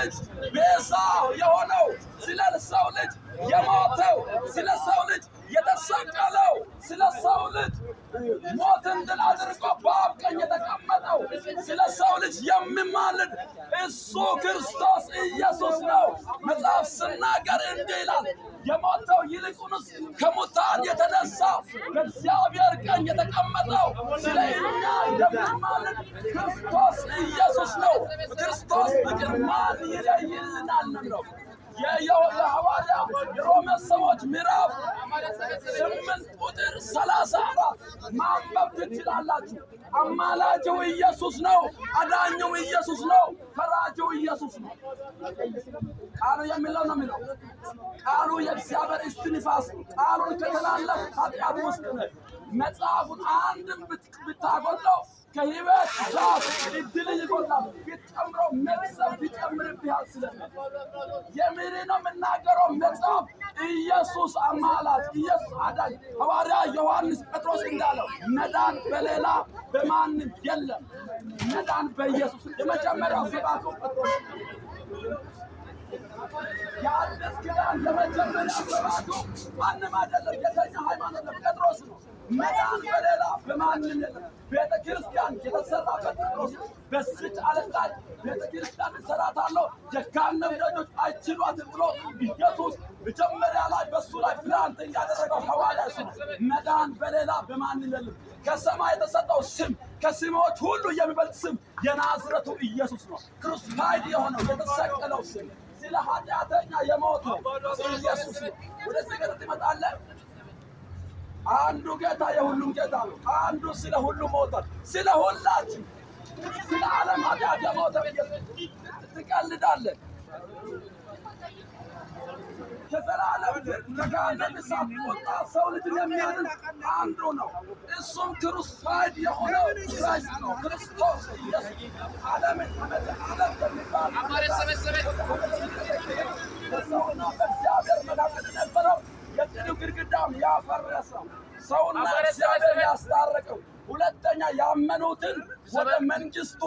ልጅ ቤዛ የሆነው ስለ ሰው ልጅ የሞተው ስለ ሰው ልጅ የተሰቀለው ስለ ሰው ልጅ ሞትን ድል አድርጎ በአብ ቀኝ የተቀመጠው ስለ ሰው ልጅ የሚማልድ እሱ ክርስቶስ ኢየሱስ ነው። መጽሐፍ ሲናገር እንዲህ ይላል፣ የሞተው ይልቁንስ ከሙታን የተነሳው በእግዚአብሔር ቀኝ የተቀመጠው ስለ እኛ የሚማልድ ክርስቶስ ኢየሱስ ነው። ክርስቶስ ፍቅር ማን ይለይልናል ነው የሐዋርያ የሮሜ ሰዎች ምዕራፍ 8 ቁጥር 34 ማንበብ ትችላላችሁ። አማላጅው ኢየሱስ ነው። አዳኙ ኢየሱስ ነው። ፈራጁ ኢየሱስ ነው። ቃሉ የሚለው ነው የሚለው ቃሉ የእግዚአብሔር እስትንፋስ ቃሉን ከተላለፍ ኃጢአት ውስጥ ነው። መጽሐፉን አንድም ብታጎለው ከህይወት ዛፍ እድል ይጎላል። ቢጨምረው መቅሰፍት ይጨምርብሃል። የምሪ ነው የምናገረው መጽሐፍ ኢየሱስ አማላጅ፣ ኢየሱስ አዳኝ። ሐዋርያ ዮሐንስ ጴጥሮስ እንዳለው መዳን በሌላ በማንም የለም፣ መዳን በኢየሱስ። የመጀመሪያው ሰባቱ ጴጥሮስ የአዲስ ኪዳን የመጀመሪያው ሰባቱ ማንም አይደለም፣ የተኛ ሃይማኖት ጴጥሮስ ነው። መዳን በሌላ በማንም የለም። ቤተ ክርስቲያን የተሰራበት ጴጥሮስ በዚች ዓለም ላይ ቤተ ክርስቲያን እሰራታለሁ የገሃነም ደጆች አይችሏትም ብሎ ኢየሱስ መጀመሪያ ላይ በሱ ላይ ፕላንት ያደረገው ሐዋርያ እሱ ነው። መዳን በሌላ በማንም የለም። ከሰማይ የተሰጠው ስም ከስሞች ሁሉ የሚበልጥ ስም የናዝረቱ ኢየሱስ ነው። ክርስቶስ የሆነው የተሰቀለው ስም ስለ ኃጢአተኛ የሞተው ኢየሱስ ነው። ወደዚህ ገጥ ትመጣለህ። አንዱ ጌታ የሁሉም ጌታ ነው። አንዱ ስለ ሁሉ ሞተ፣ ስለ ሁላችን ስለ ዓለም ኃጢአት የሞተ ትቀልዳለህ። ከዘላለም ከገሃነም እሳት ወጣ ሰው ልጅን የሚያድን አንዱ ነው። እሱም ክርስቶስ የሆነው ክራይስት ነው። ክርስቶስ ኢየሱስ ዓለምን ዓለም በሚባል በሰውና በእግዚአብሔር መካከል የነበረው የጥሉ ግድግዳም ያፈረሰው ሰውና እግዚአብሔር ያስታረቀው፣ ሁለተኛ ያመኑትን ወደ መንግስቱ